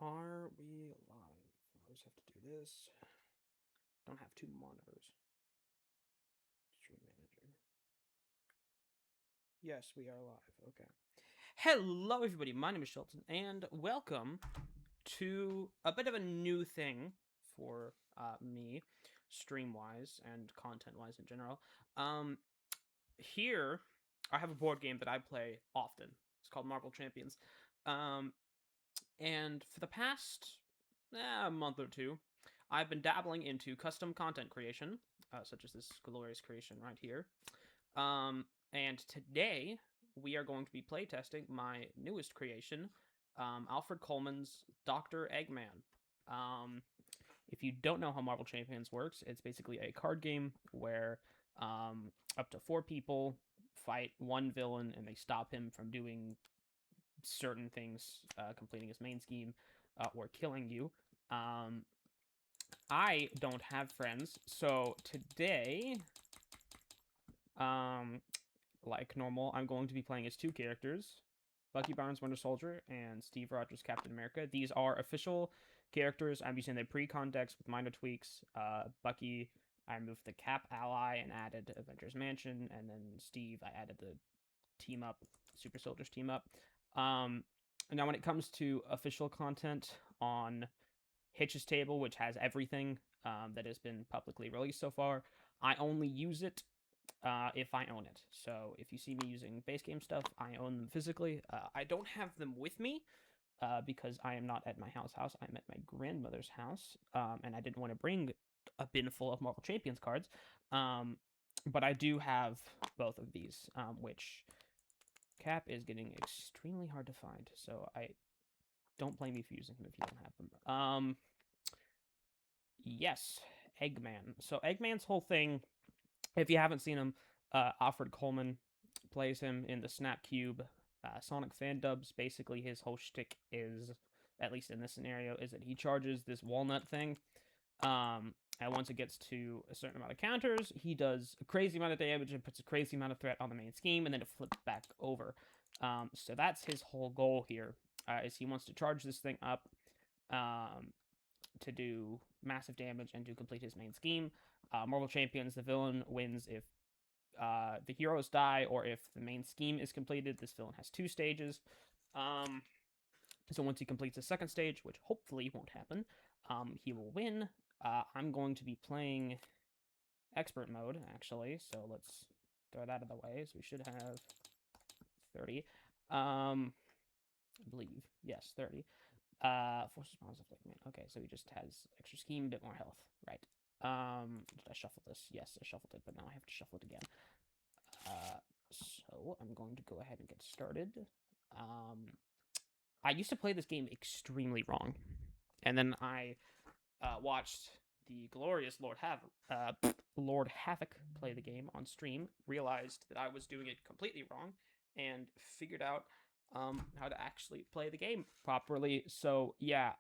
Are we live? I always have to do this. Don't have two monitors. Stream manager. Yes, we are live. Okay. Hello, everybody. My name is Shelton, and welcome to a bit of a new thing for me, stream-wise and content-wise in general. Here, I have a board game that I play often. It's called Marvel Champions. And for the past month or two, I've been dabbling into custom content creation, such as this glorious creation right here. And today, we are going to be playtesting my newest creation, Alfred Coleman's Dr. Eggman. If you don't know how Marvel Champions works, it's basically a card game where up to 4 people fight one villain and they stop him from doing certain things, completing his main scheme, or killing you. I don't have friends, so today, like normal, I'm going to be playing as 2 characters, Bucky Barnes Winter Soldier and Steve Rogers Captain America. These are official characters. I'm using the pre-con decks with minor tweaks. Bucky, I removed the Cap ally and added Avengers Mansion, and then Steve, I added the team up, Super Soldiers team up. Now when it comes to official content on Hitch's Table, which has everything that has been publicly released so far, I only use it if I own it. So if you see me using base game stuff, I own them physically. I don't have them with me because I am not at my house. I'm at my grandmother's house, and I didn't want to bring a bin full of Marvel Champions cards. But I do have both of these, which Cap is getting extremely hard to find. So I don't blame you for using them if you don't have them. Yes, Eggman. So Eggman's whole thing, if you haven't seen him, Alfred Coleman plays him in the Snap Cube Sonic fan dubs. Basically, his whole shtick is, at least in this scenario, is that he charges this walnut thing. And once it gets to a certain amount of counters, he does a crazy amount of damage and puts a crazy amount of threat on the main scheme, and then it flips back over. So that's his whole goal here, is he wants to charge this thing up to do massive damage and to complete his main scheme. Marvel Champions, the villain wins if the heroes die or if the main scheme is completed. This villain has 2 stages. So once he completes the second stage, which hopefully won't happen, he will win. I'm going to be playing expert mode, actually, so let's throw that out of the way. So we should have 30. I believe. Yes, 30. Force response of Eggman. Okay, so he just has extra scheme, a bit more health. Right. Did I shuffle this? Yes, I shuffled it, but now I have to shuffle it again. So I'm going to go ahead and get started. I used to play this game extremely wrong, and then I watched the glorious Lord Havoc play the game on stream, realized that I was doing it completely wrong, and figured out how to actually play the game properly. So yeah,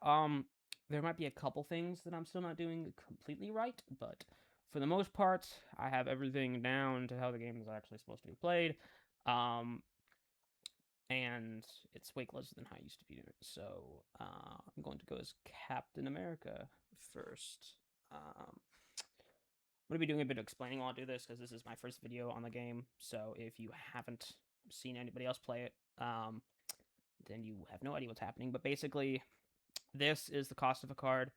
there might be a couple things that I'm still not doing completely right, but for the most part, I have everything down to how the game is actually supposed to be played. And it's way closer than how I used to be doing it. So I'm going to go as Captain America first. I'm going to be doing a bit of explaining while I do this because this is my first video on the game. So if you haven't seen anybody else play it, then you have no idea what's happening. But basically, this is the cost of a card.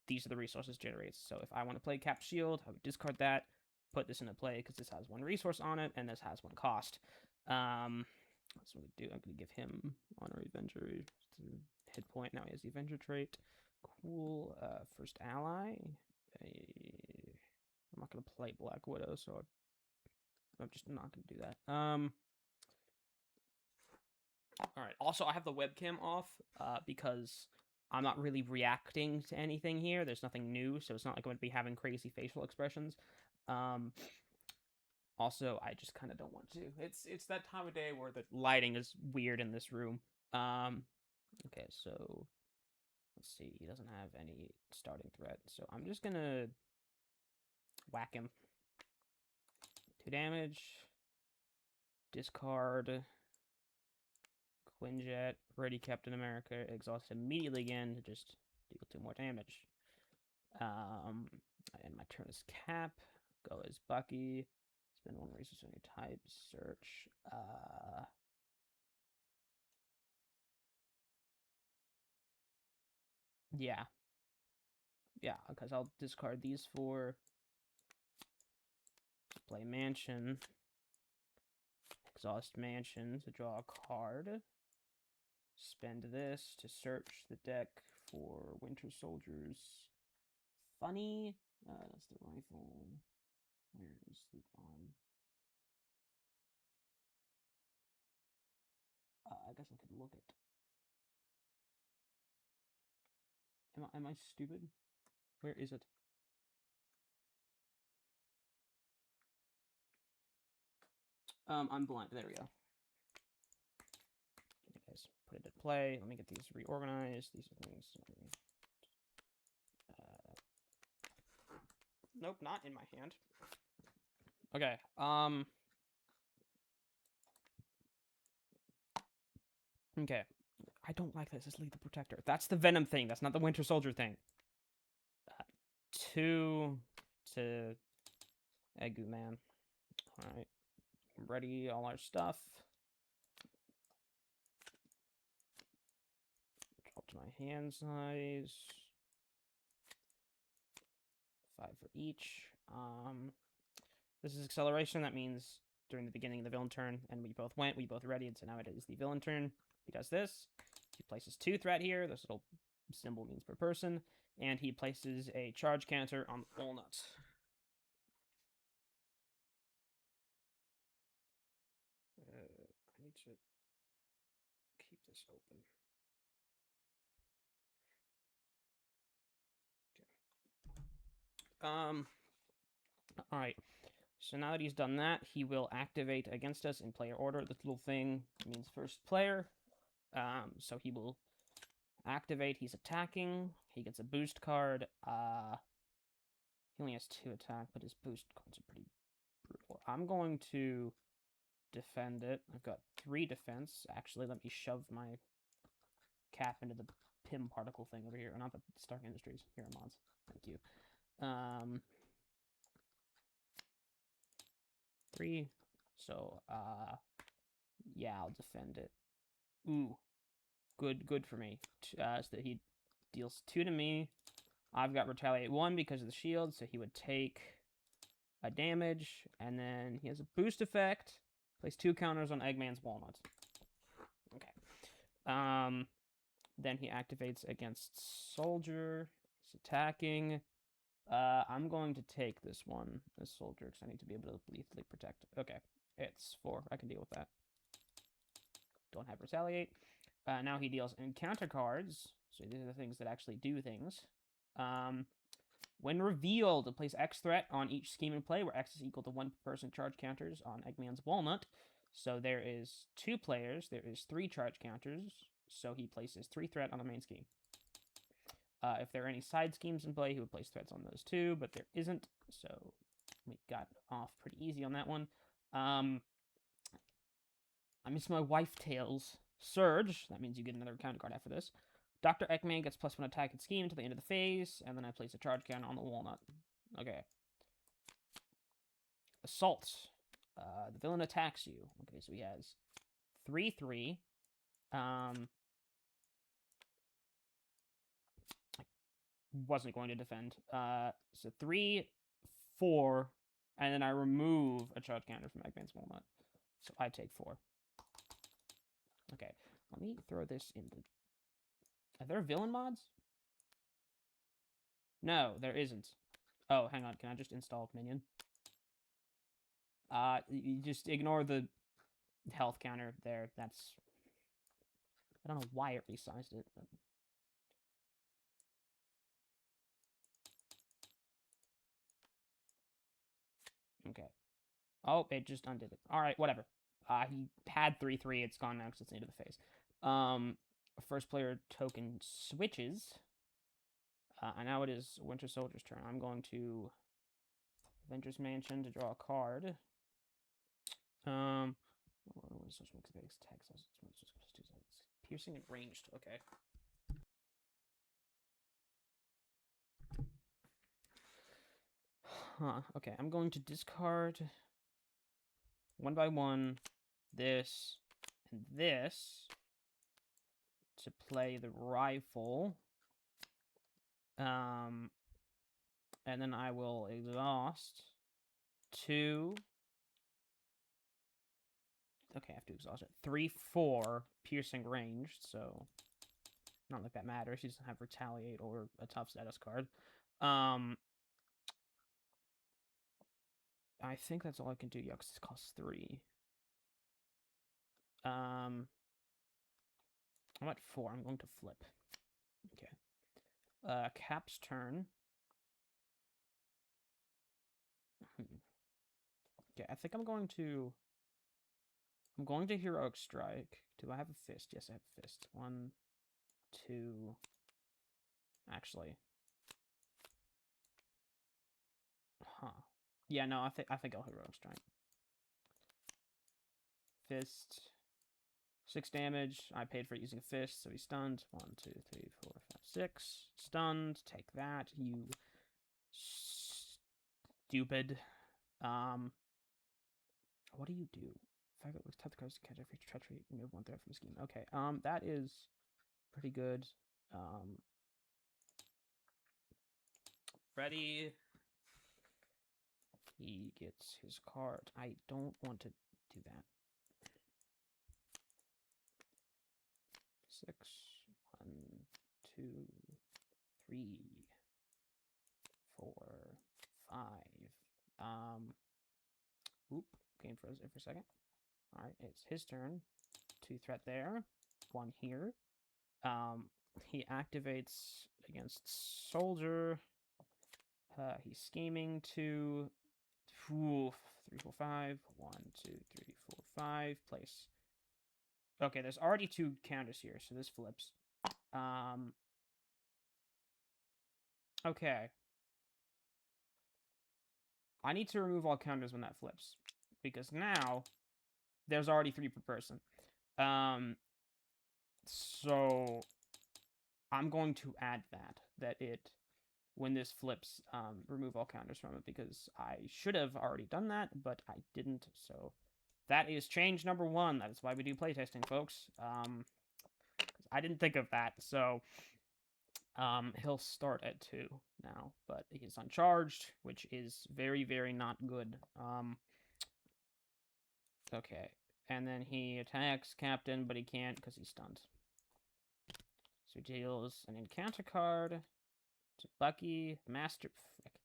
These are the resources generated. So if I want to play Cap Shield, I would discard that, put this into play because this has 1 resource on it, and this has 1 cost. That's what we do. I'm going to give him Honor Avenger to hit point. Now he has the Avenger trait. Cool. First ally. I'm not going to play Black Widow, so I'm just not going to do that. Alright, also I have the webcam off because I'm not really reacting to anything here. There's nothing new, so it's not like I'm going to be having crazy facial expressions. Also, I just kind of don't want to. It's that time of day where the lighting is weird in this room. Okay, so let's see. He doesn't have any starting threat, so I'm just gonna whack him. 2 damage. Discard. Quinjet, ready Captain America, exhaust immediately again to just deal 2 more damage. And my turn is Cap. Go as Bucky. Spend 1 resource on your type. Search. Yeah. Yeah, because I'll discard these 4. Play Mansion. Exhaust Mansion to draw a card. Spend this to search the deck for Winter Soldier's Funny. That's the rifle. Where is the bomb? I guess I could look it. Am I stupid? Where is it? I'm blind. There we go. Okay, guys, put it at play. Let me get these reorganized. These are things. Nope, not in my hand. Okay. Okay. I don't like this. It's Lethal Protector. That's the Venom thing. That's not the Winter Soldier thing. 2 to Eggman. Alright. Ready all our stuff. Drop to my hand size. 5 for each. This is acceleration. That means during the beginning of the villain turn, and we both went, we both ready, and so now it is the villain turn. He does this. He places 2 threat here. This little symbol means per person. And he places a charge counter on the walnut. I need to keep this open. Okay. Alright. So now that he's done that, he will activate against us in player order. This little thing means first player. So he will activate. He's attacking. He gets a boost card. He only has 2 attack, but his boost cards are pretty brutal. I'm going to defend it. I've got 3 defense. Actually, let me shove my Cap into the Pym particle thing over here. Or not the Stark Industries. Here are mods. Thank you. 3. So, yeah, I'll defend it. Ooh. Good for me. So that he deals 2 to me. I've got Retaliate 1 because of the shield, so he would take a damage, and then he has a boost effect. Place 2 counters on Eggman's Walnut. Okay. Then he activates against Soldier. He's attacking. I'm going to take this one, this Soldier, because I need to be able to lethally protect. Okay, it's 4. I can deal with that. Don't have Retaliate. Now he deals encounter cards. So these are the things that actually do things. When revealed, place X threat on each scheme in play, where X is equal to 1 person charge counters on Eggman's Walnut. So there is 2 players. There is 3 charge counters. So he places 3 threat on the main scheme. If there are any side schemes in play, he would place threats on those too, but there isn't. So we got off pretty easy on that one. I miss my wife tails. Surge. That means you get another counter card after this. Dr. Eggman gets +1 attack and scheme until the end of the phase, and then I place a charge counter on the walnut. Okay. Assault. The villain attacks you. Okay, so he has 3/3. Wasn't going to defend. So 3, 4, and then I remove a charge counter from Eggman's Walnut. So I take 4. Okay, let me throw this in the... Are there villain mods? No, there isn't. Oh, hang on. Can I just install Minion? You just ignore the health counter there. That's... I don't know why it resized it, but... Okay. Oh, it just undid it. Alright, whatever. He had 3/3. It's gone now because it's the end of the phase. First player token switches. And now it is Winter Soldier's turn. I'm going to Avengers Mansion to draw a card. Where Piercing and ranged. Okay. Huh. Okay, I'm going to discard one by one this and this to play the rifle. And then I will exhaust 2. Okay, I have to exhaust it. 3, 4 piercing ranged, so not like that matters. He doesn't have retaliate or a tough status card. I think that's all I can do. Yeah, because it costs 3. I'm at 4. I'm going to flip. Okay. Cap's turn. Okay, I think I'm going to heroic strike. Do I have a fist? Yes, I have a fist. 1, 2. Actually. Huh. Yeah, no, I think I'll heroic strike. Fist. 6 damage. I paid for it using a fist, so he's stunned. 1, 2, 3, 4, 5, 6. Stunned. Take that, you stupid. What do you do? If I go tap the cards to catch every treachery, remove 1 threat from the scheme. Okay, that is pretty good. Ready. He gets his card. I don't want to do that. 6, 1, 2, 3, 4, 5. Oop, game froze there for a second. Alright, it's his turn. 2 threat there. 1 here. He activates against soldier. He's scheming to 3, 4, 5. 1, 2, 3, 4, 5. Place. Okay, there's already 2 counters here, so this flips. Okay. I need to remove all counters when that flips, because now there's already 3 per person. So I'm going to add that it, when this flips, remove all counters from it, because I should have already done that, but I didn't. So that is change number 1. That is why we do playtesting, folks. I didn't think of that. So he'll start at 2 now, but he's uncharged, which is very, very not good. Okay, and then he attacks Captain, but he can't because he's stunned. So he deals an encounter card to Bucky, Master. Frick.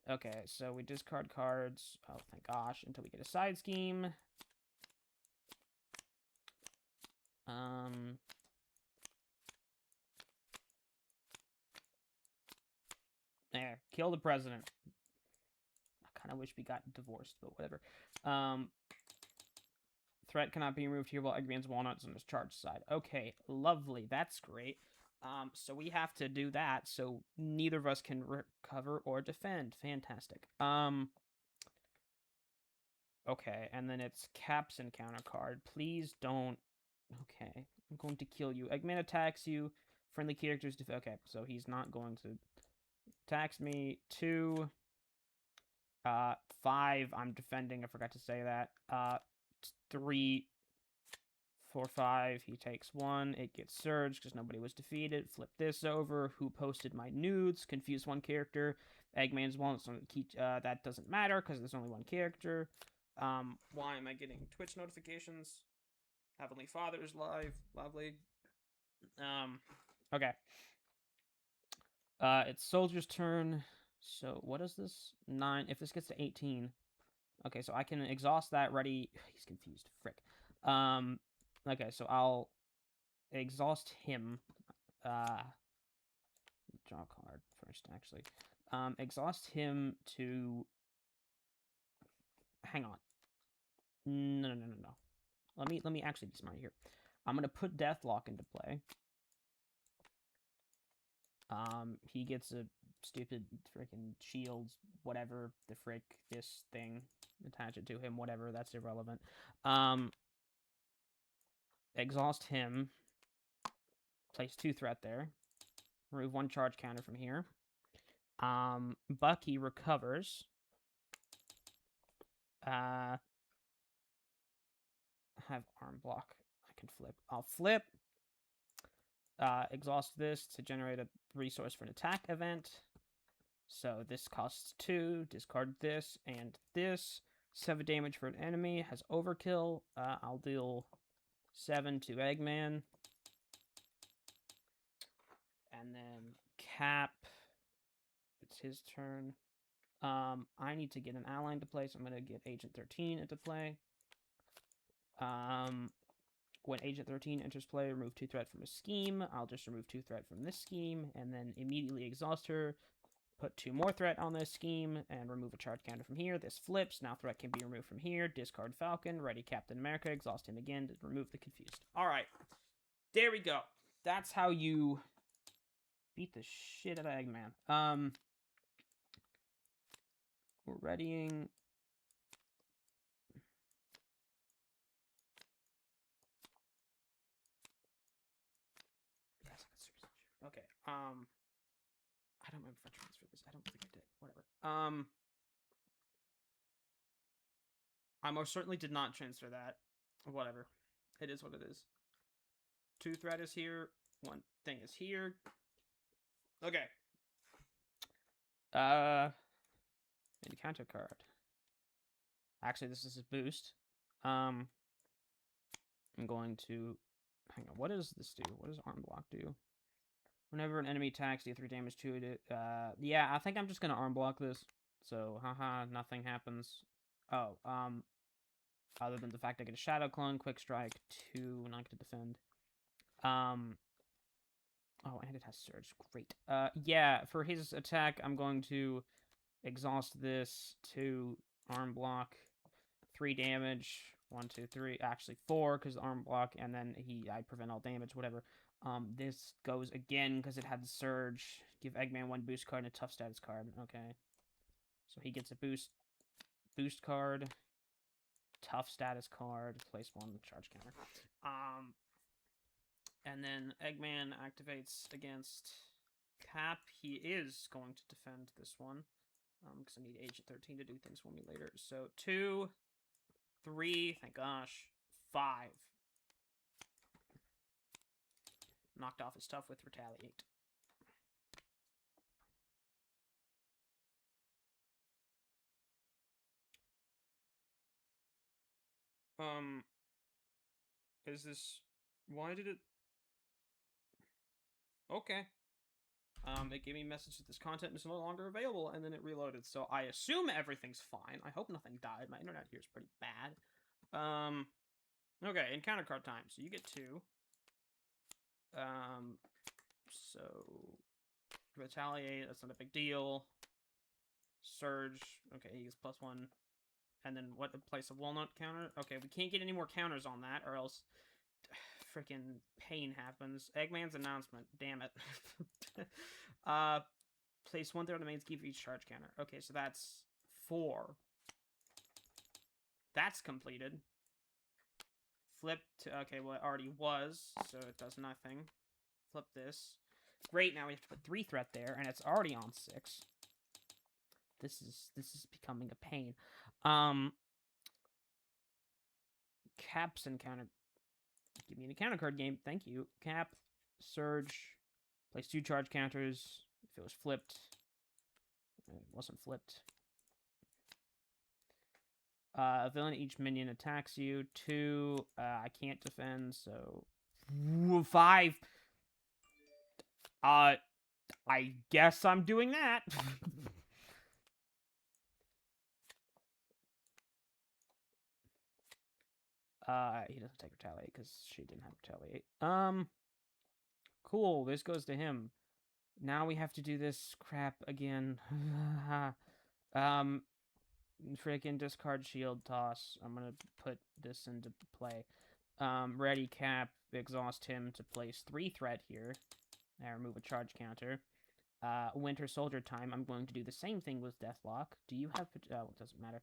Okay, so we discard cards. Oh, thank gosh, until we get a side scheme. There, kill the president. I kind of wish we got divorced, but whatever. Threat cannot be removed here while Eggman's walnuts on his charge side. Okay, lovely. That's great. So we have to do that, so neither of us can recover or defend. Fantastic. Okay, and then it's Cap's encounter card. Please don't. Okay, I'm going to kill you. Eggman attacks you. Friendly characters. Okay, so he's not going to attacks me. 2. 5. I'm defending. I forgot to say that. 3, 4, 5. He takes 1. It gets surged because nobody was defeated. Flip this over. Who posted my nudes? Confuse 1 character. Eggman's one. So that doesn't matter because there's only 1 character. Why am I getting Twitch notifications? Heavenly Father's live. Lovely. Okay. It's Soldier's turn. So what is this? 9. If this gets to 18. Okay, so I can exhaust that. Ready. He's confused. Frick. Okay, so I'll exhaust him. Draw a card first, actually. Exhaust him to... Hang on. No. Let me actually be smart here. I'm gonna put Deathlock into play. He gets a stupid freaking shield, whatever the frick, this thing, attach it to him, whatever, that's irrelevant. exhaust him, place 2 threat there, remove 1 charge counter from here. Bucky recovers. Have arm block. I can flip. I'll flip. Exhaust this to generate a resource for an attack event. So this costs 2. Discard this and this. 7 damage for an enemy. Has overkill. I'll deal 7 to Eggman. And then Cap. It's his turn. I need to get an ally into play, so I'm going to get Agent 13 into play. When Agent 13 enters play, remove 2 threat from a scheme. I'll just remove 2 threat from this scheme, and then immediately exhaust her. Put 2 more threat on this scheme, and remove a charge counter from here. This flips. Now threat can be removed from here. Discard Falcon. Ready Captain America. Exhaust him again to remove the confused. Alright. There we go. That's how you beat the shit out of Eggman. We're readying. Yes, okay. I don't remember if I transferred this. I don't think I did. Whatever. I most certainly did not transfer that. Whatever. It is what it is. 2 threat is here. 1 thing is here. Okay. Encounter card. Actually, this is his boost. I'm going to... Hang on, what does this do? What does arm block do? Whenever an enemy attacks, deal 3 damage to it. Yeah, I think I'm just gonna arm block this. So, haha, nothing happens. Oh, other than the fact I get a Shadow Clone, Quick Strike, 2, not gonna defend. Oh, and it has Surge. Great. Yeah, for his attack, I'm going to exhaust this to arm block, 3 damage. 1, 2, 3. Actually, 4 because arm block, and then I prevent all damage. Whatever. This goes again because it had the Surge. Give Eggman 1 boost card and a tough status card. Okay. So he gets a boost card, tough status card, place 1 with charge counter. And then Eggman activates against Cap. He is going to defend this one. Because I need Agent 13 to do things for me later. So 2, 3, thank gosh, 5. Knocked off his stuff with Retaliate. Is this... Why did it... Okay. It gave me a message that this content is no longer available, and then it reloaded. So I assume everything's fine. I hope nothing died. My internet here is pretty bad. Okay, encounter card time. So you get 2. So Retaliate, that's not a big deal. Surge, okay, he gets +1. And then what, place a walnut counter? Okay, we can't get any more counters on that, or else freaking pain happens. Eggman's announcement, damn it. Place 1 threat on the main scheme for each charge counter. Okay, so that's 4. That's completed. Flip to, okay, well, it already was, so it does nothing. Flip this. Great, now we have to put 3 threat there, and it's already on 6. This is becoming a pain. Cap's encounter. Give me an encounter card game. Thank you. Cap, Surge, place 2 charge counters. If it was flipped, it wasn't flipped. A villain, each minion attacks you. 2, I can't defend, so 5. I guess I'm doing that. He doesn't take Retaliate because she didn't have Retaliate. Cool, this goes to him. Now we have to do this crap again. Freaking discard shield toss. I'm gonna put this into play. Ready Cap, exhaust him to place 3 threat here. I remove a charge counter. Winter Soldier time. I'm going to do the same thing with Deathlock. Do you have... Oh, it doesn't matter.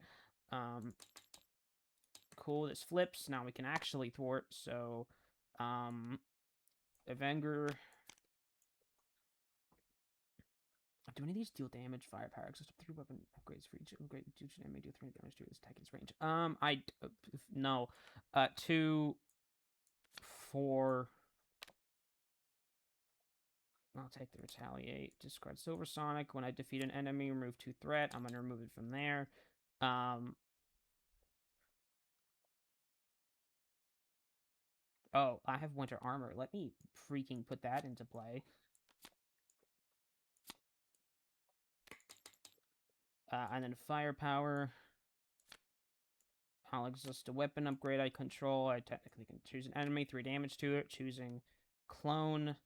Cool, this flips. Now we can actually thwart, so Avenger. Do any of these deal damage? Firepower. Access to 3 weapon upgrades for each upgrade. Each enemy deal 3 damage to its attack its range. No. 2, 4. I'll take the retaliate. Discard Silver Sonic. When I defeat an enemy, remove 2 threat. I'm gonna remove it from there. Oh, I have winter armor. Let me freaking put that into play. And then firepower. I'll exhaust a weapon upgrade I control. I technically can choose an enemy, 3 damage to it. Choosing clone.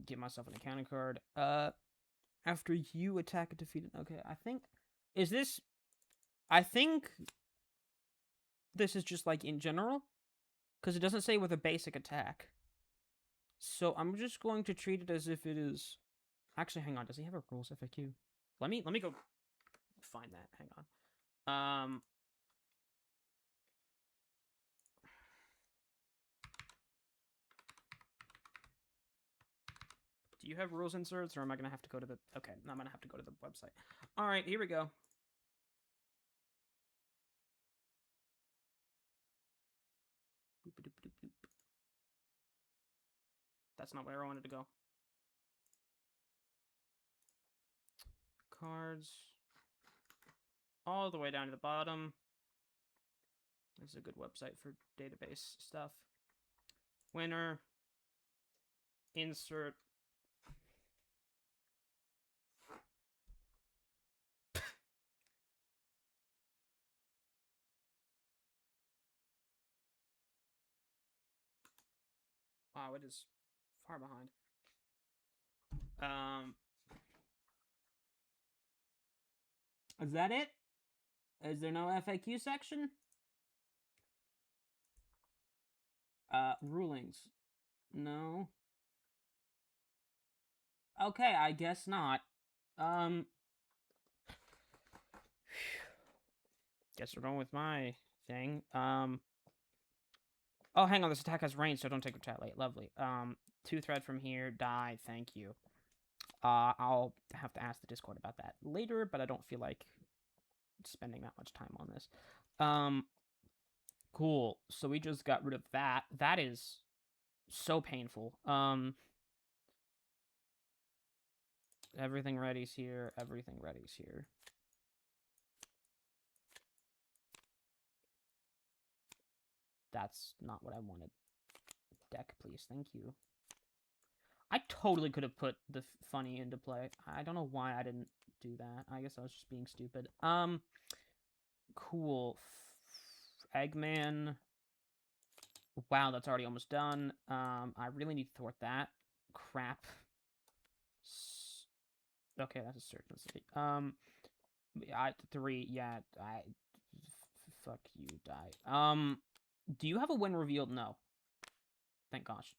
Give myself an encounter card. After you attack a defeated... Okay, I think... Is this... I think... This is just, like, in general. Because it doesn't say with a basic attack. So I'm just going to treat it as if it is... Actually, hang on. Does he have a rules FAQ? Let me go find that. Hang on. Do you have rules inserts, or am I gonna have to go to the... Okay, I'm gonna have to go to the website. All right, here we go. That's not where I wanted to go. Cards. All the way down to the bottom. This is a good website for database stuff. Winner. Insert. Wow, it is far behind. Is that it? Is there no FAQ section? Rulings. No. Okay, I guess not. Guess we're going with my thing. Oh, hang on, this attack has range, so don't take retaliate. Lovely. 2 thread from here, die, thank you. I'll have to ask the Discord about that later, but I don't feel like spending that much time on this. Cool. So we just got rid of that. That is so painful. Everything ready's here. Everything ready's here. That's not what I wanted. Deck, please. Thank you. I totally could have put the funny into play. I don't know why I didn't do that. I guess I was just being stupid. Cool. Eggman. Wow, that's already almost done. I really need to thwart that. Crap. Okay, that's a certainty. 3, yeah, fuck you, die. Do you have a win revealed? No. Thank gosh.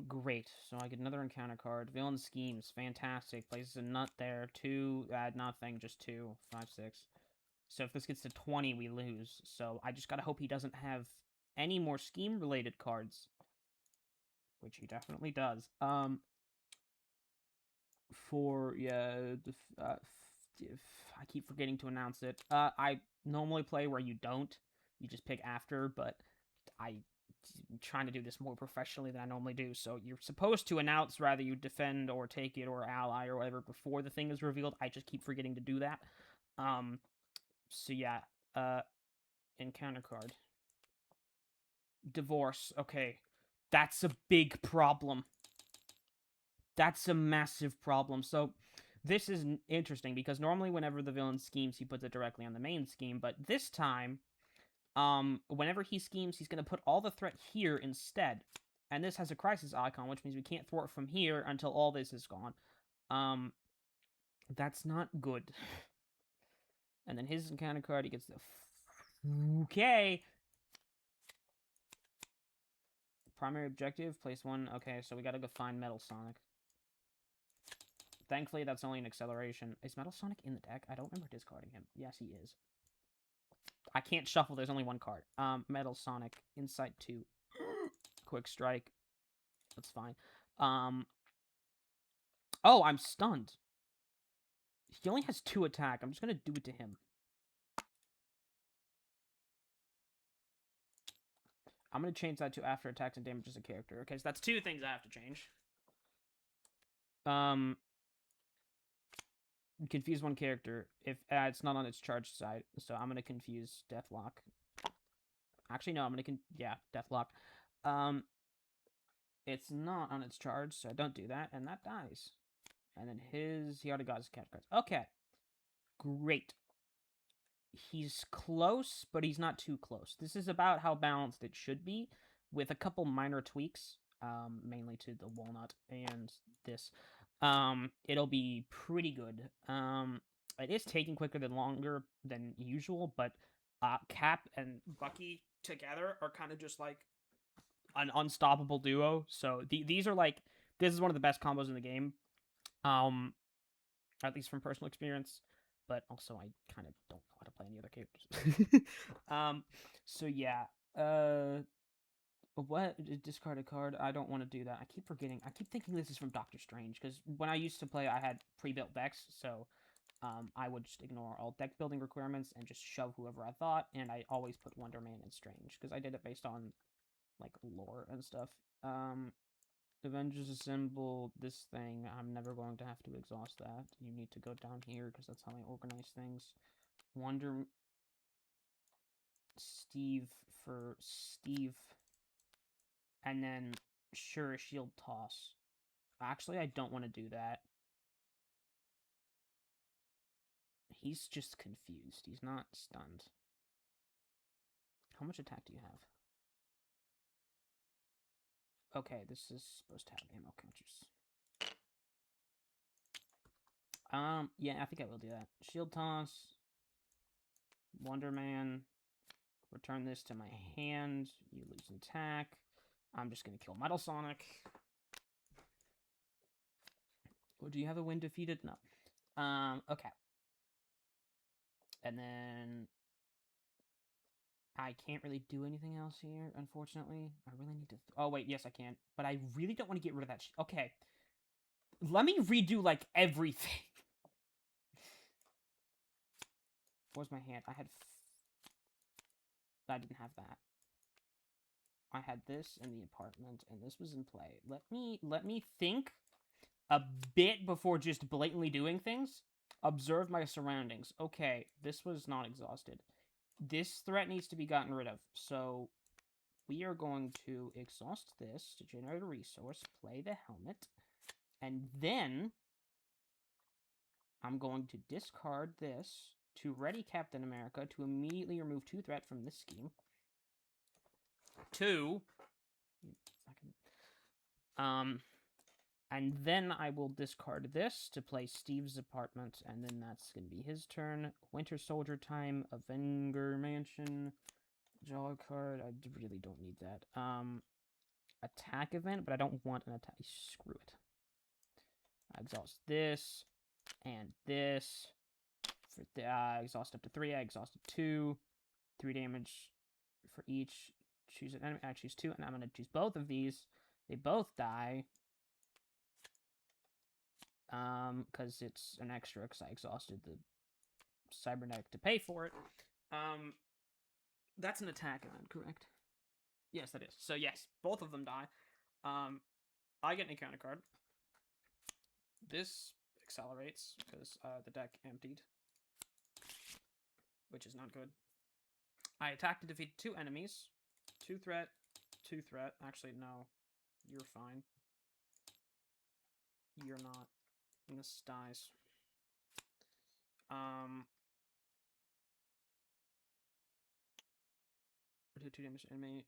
Great. So I get another encounter card. Villain schemes. Fantastic. Places a nut there. 2, add nothing. Just 2. 5, 6. So if this gets to 20, we lose. So I just gotta hope he doesn't have any more scheme-related cards. Which he definitely does. I keep forgetting to announce it. I normally play where you don't. You just pick after, but I'm trying to do this more professionally than I normally do. So you're supposed to announce rather you defend or take it or ally or whatever before the thing is revealed. I just keep forgetting to do that. So yeah. Encounter card. Divorce. Okay. That's a big problem. That's a massive problem. So this is interesting because normally whenever the villain schemes, he puts it directly on the main scheme. But this time, whenever he schemes, he's going to put all the threat here instead. And this has a crisis icon, which means we can't thwart from here until all this is gone. That's not good. And then his encounter card, he gets the... Okay. Primary objective, place 1. Okay, so we gotta go find Metal Sonic. Thankfully, that's only an acceleration. Is Metal Sonic in the deck? I don't remember discarding him. Yes, he is. I can't shuffle. There's only one card. Metal Sonic, Insight 2. Quick Strike. That's fine. Oh, I'm stunned. He only has 2 attack. I'm just going to do it to him. I'm going to change that to after attacks and damages a character. Okay, so that's 2 things I have to change. Confuse one character if it's not on its charged side. So I'm going to confuse Deathlock. Actually, no, I'm going to... yeah, Deathlock. It's not on its charge, so I don't do that, and that dies. And then he already got his cat cards. Okay. Great. He's close, but he's not too close. This is about how balanced it should be, with a couple minor tweaks, mainly to the walnut and this. It'll be pretty good. It is taking quicker than longer than usual, but Cap and Bucky together are kind of just like an unstoppable duo. So these are like, this is one of the best combos in the game. At least from personal experience, but also I kind of don't know how to play any other characters. So yeah, what? Discard a card? I don't want to do that. I keep forgetting. I keep thinking this is from Doctor Strange, because when I used to play, I had pre-built decks, so I would just ignore all deck building requirements and just shove whoever I thought, and I always put Wonder Man and Strange, because I did it based on, like, lore and stuff. Avengers Assemble this thing. I'm never going to have to exhaust that. You need to go down here because that's how I organize things. Wonder Steve for Steve. And then sure, Shield Toss. Actually, I don't want to do that. He's just confused. He's not stunned. How much attack do you have? Okay, this is supposed to have ammo counters. Yeah, I think I will do that. Shield Toss. Wonder Man. Return this to my hand. You lose an attack. I'm just gonna kill Metal Sonic. Oh, do you have a win defeated? No. Okay. And then I can't really do anything else here, unfortunately. I really need to... oh, wait, yes, I can. But I really don't want to get rid of that... okay. Let me redo, like, everything. Where's my hand? I didn't have that. I had this in the apartment, and this was in play. Let me think a bit before just blatantly doing things. Observe my surroundings. Okay, this was not exhausted. This threat needs to be gotten rid of. So we are going to exhaust this to generate a resource, play the helmet, and then I'm going to discard this to ready Captain America to immediately remove 2 threat from this scheme. 2. And then I will discard this to play Steve's apartment, and then that's going to be his turn. Winter Soldier time, Avenger Mansion, draw a card. I really don't need that. Attack event, but I don't want an attack. Screw it. I exhaust this, and this. For exhaust up to 3, I exhaust up 2. 3 damage for each. Choose an enemy. I choose 2, and I'm going to choose both of these. They both die. Because it's an extra, because I exhausted the cybernetic to pay for it. That's an attack event, correct? Yes, that is. So yes, both of them die. I get an encounter card. This accelerates, because the deck emptied. Which is not good. I attack to defeat 2 enemies. 2 threat, 2 threat. Actually, no. You're fine. You're not. And this dies. Do 2 damage to enemy.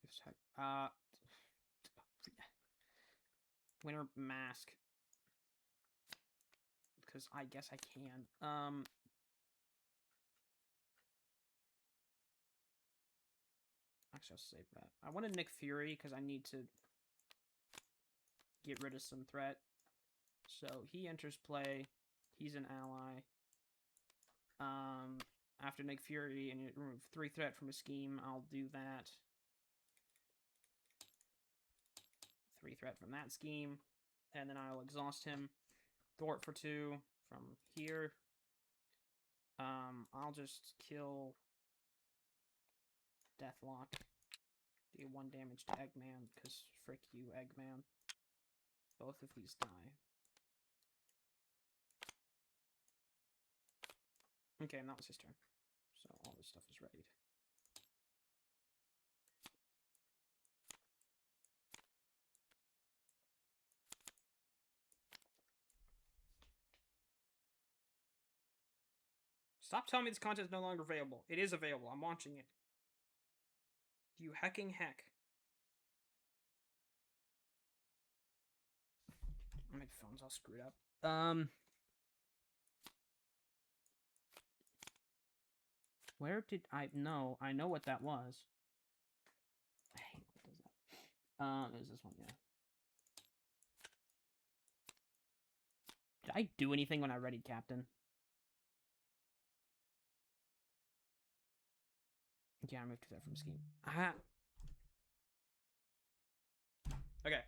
Winter Mask. Because I guess I can. Actually, I'll save that. I want to Nick Fury because I need to get rid of some threat. So he enters play. He's an ally. After Nick Fury and you remove 3 threat from a scheme, I'll do that. 3 threat from that scheme. And then I'll exhaust him. Thwart for 2 from here. I'll just kill Deathlock. Do 1 damage to Eggman, because frick you, Eggman. Both of these die. Okay, and that was his turn. So all this stuff is readied. Stop telling me this content is no longer available. It is available. I'm watching it. You hecking heck. My phone's all screwed up. Where did I know? I know what that was. I hate when it does that. It was this one, yeah. Did I do anything when I readied Captain? Yeah, I moved to that from scheme. Ah. Okay.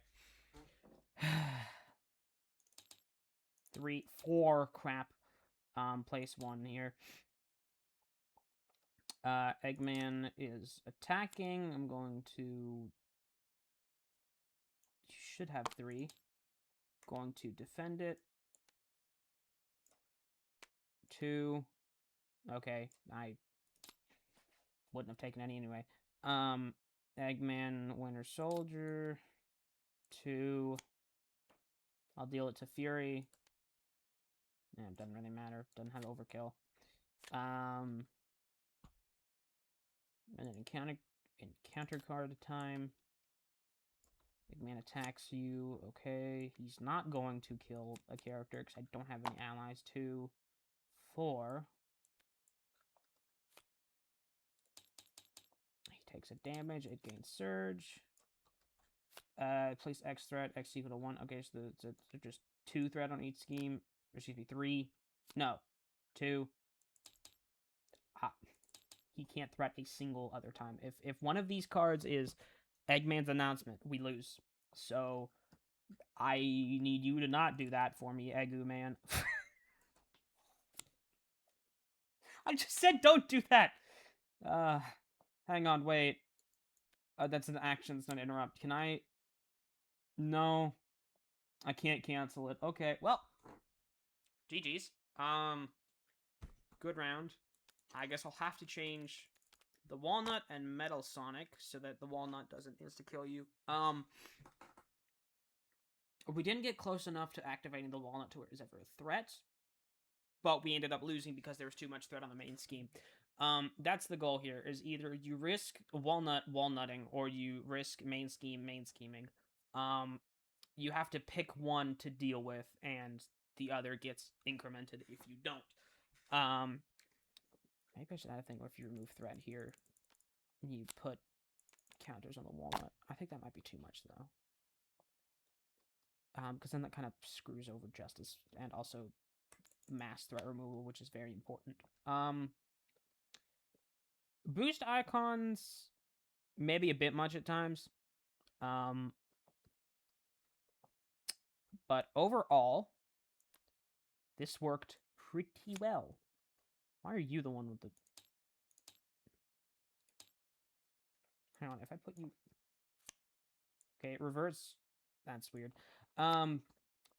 3, 4, crap. Place 1 here. Eggman is attacking. I'm going to... should have 3. Going to defend it. 2. Okay, I wouldn't have taken any anyway. Eggman, Winter Soldier. 2. I'll deal it to Fury. Yeah, it doesn't really matter. Doesn't have overkill. And then encounter card time. Eggman attacks you. Okay, he's not going to kill a character because I don't have any allies. 2, 4. He takes a damage. It gains surge. Place X threat. X equal to 1. Okay, so they're just 2 threat on each scheme. Excuse me, 3. No, 2. He can't threat a single other time. If one of these cards is Eggman's announcement, we lose. So I need you to not do that for me, Eggman. I just said don't do that. Hang on, wait. That's an action. It's not an interrupt. Can I? No, I can't cancel it. Okay, well, GG's. Good round. I guess I'll have to change the Walnut and Metal Sonic so that the Walnut doesn't insta-kill you. We didn't get close enough to activating the Walnut to where it was ever a threat, but we ended up losing because there was too much threat on the main scheme. That's the goal here, is either you risk Walnut walnutting or you risk main scheming. You have to pick one to deal with, and the other gets incremented if you don't. Maybe I should add a thing where if you remove threat here, you put counters on the Walnut. I think that might be too much, though. Because then that kind of screws over Justice, and also mass threat removal, which is very important. Boost icons, maybe a bit much at times. But overall, this worked pretty well. Why are you the one with the... Hang on, if I put you... Okay, it reverts. That's weird. But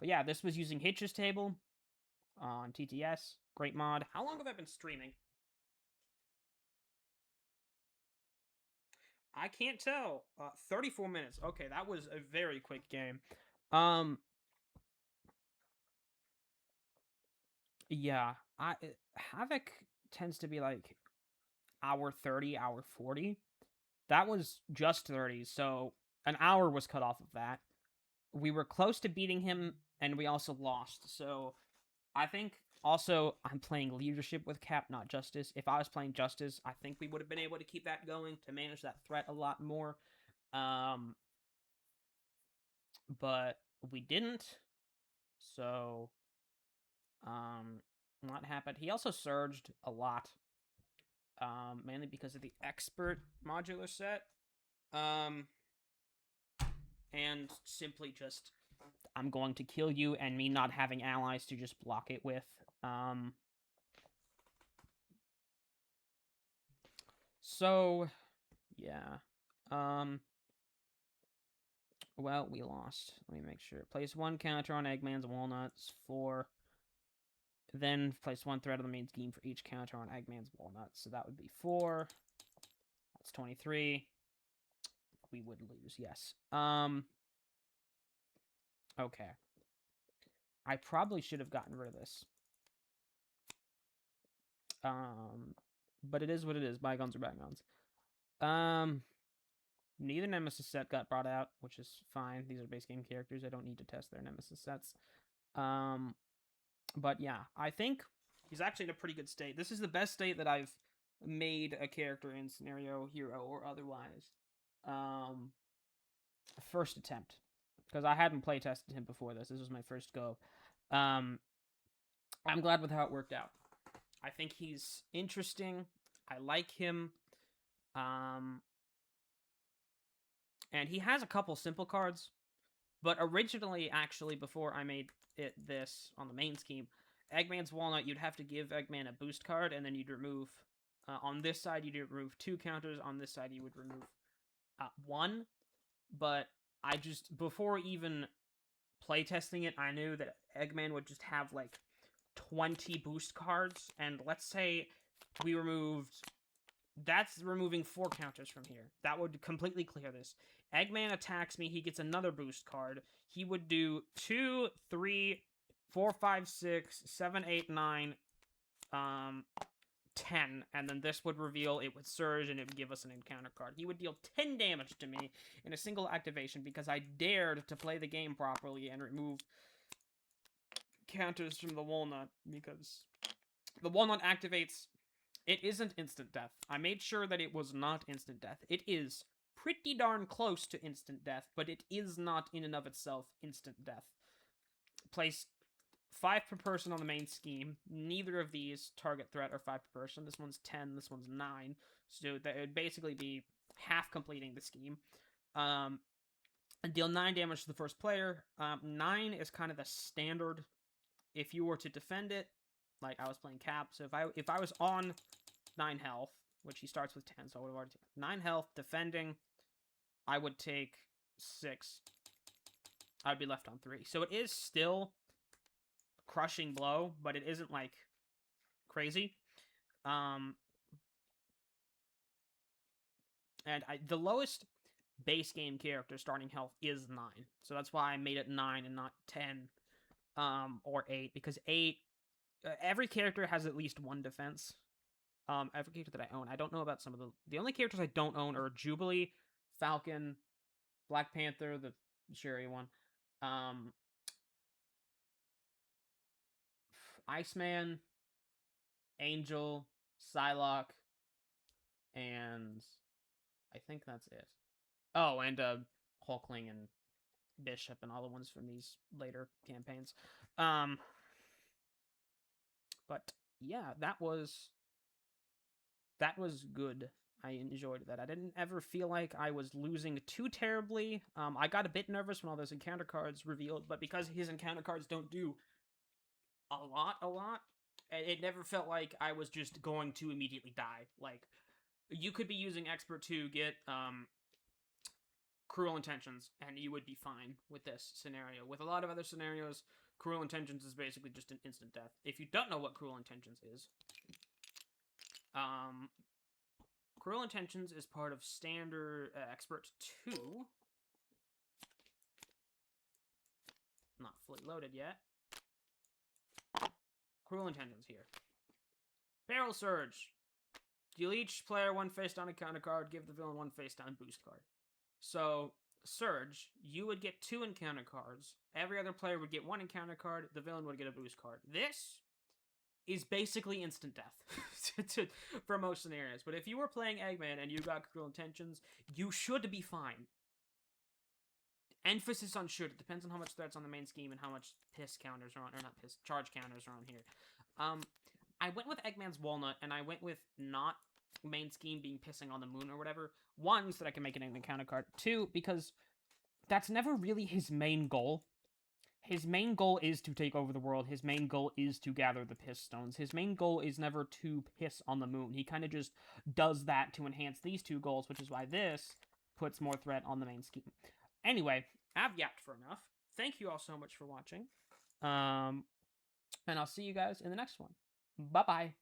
yeah, this was using Hitch's Table on TTS. Great mod. How long have I been streaming? I can't tell. 34 minutes. Okay, that was a very quick game. Yeah, Havoc tends to be like hour 30, hour 40. That was just 30, so an hour was cut off of that. We were close to beating him, and we also lost. So I think also I'm playing leadership with Cap, not Justice. If I was playing Justice, I think we would have been able to keep that going to manage that threat a lot more. But we didn't. So, what happened? He also surged a lot, mainly because of the expert modular set, and simply just I'm going to kill you, and me not having allies to just block it with. So, yeah. Well, we lost. Let me make sure. Place 1 counter on Eggman's walnuts for... Then place 1 threat on the main scheme for each counter on Eggman's walnuts. So that would be 4. That's 23. We would lose, yes. Okay. I probably should have gotten rid of this. But it is what it is. Bygones are bygones. Neither Nemesis set got brought out, which is fine. These are base game characters. I don't need to test their Nemesis sets. But yeah, I think he's actually in a pretty good state. This is the best state that I've made a character in, scenario, hero, or otherwise. First attempt. Because I hadn't playtested him before this. This was my first go. I'm glad with how it worked out. I think he's interesting. I like him. And he has a couple simple cards. But originally, actually, before I made it this on the main scheme, Eggman's Walnut, you'd have to give Eggman a boost card, and then you'd remove... on this side, you'd remove 2 counters. On this side, you would remove 1. But I just... Before even playtesting it, I knew that Eggman would just have, like, 20 boost cards. And let's say we removed... That's removing 4 counters from here. That would completely clear this. Eggman attacks me. He gets another boost card. He would do 2, 3, 4, 5, 6, 7, 8, 9, 10. And then this would reveal, it would surge, and it would give us an encounter card. He would deal 10 damage to me in a single activation because I dared to play the game properly and remove counters from the walnut, because the walnut activates... It isn't instant death. I made sure that it was not instant death. It is pretty darn close to instant death, but it is not in and of itself instant death. Place 5 per person on the main scheme. Neither of these target threat are 5 per person. This one's 10, this one's 9. So that would basically be half completing the scheme. And deal 9 damage to the first player. 9 is kind of the standard if you were to defend it. Like, I was playing Cap, so if I was on 9 health, which he starts with 10, so I would have already taken 9 health, defending, I would take 6. I'd be left on 3. So it is still crushing blow, but it isn't, like, crazy. And the lowest base game character starting health is 9. So that's why I made it 9 and not 10 or 8, because 8... every character has at least 1 defense. Every character that I own. I don't know about some of the only characters I don't own are Jubilee, Falcon, Black Panther, the Sherry one, Iceman, Angel, Psylocke, and I think that's it. Oh, and Hulkling and Bishop and all the ones from these later campaigns. But yeah, that was good. I enjoyed that. I didn't ever feel like I was losing too terribly. I got a bit nervous when all those encounter cards revealed, but because his encounter cards don't do a lot, it never felt like I was just going to immediately die. Like, you could be using Expert to get Cruel Intentions, and you would be fine with this scenario. With a lot of other scenarios, Cruel Intentions is basically just an instant death. If you don't know what Cruel Intentions is, Cruel Intentions is part of Standard Expert 2. Not fully loaded yet. Cruel Intentions here. Barrel Surge. Deal each player 1 face down encounter card, give the villain 1 face down boost card. So, Surge, you would get 2 encounter cards. Every other player would get 1 encounter card. The villain would get a boost card. This is basically instant death for most scenarios. But if you were playing Eggman and you got Cruel Intentions, you should be fine. Emphasis on should. It depends on how much threats on the main scheme and how much piss counters are on, or not piss, charge counters are on here. I went with Eggman's Walnut, and I went with not main scheme being pissing on the moon or whatever. One, so that I can make an encounter card. Two, because that's never really his main goal. His main goal is to take over the world. His main goal is to gather the piss stones. His main goal is never to piss on the moon. He kind of just does that to enhance these two goals, which is why this puts more threat on the main scheme. Anyway, I've yapped for enough. Thank you all so much for watching. And I'll see you guys in the next one. Bye-bye.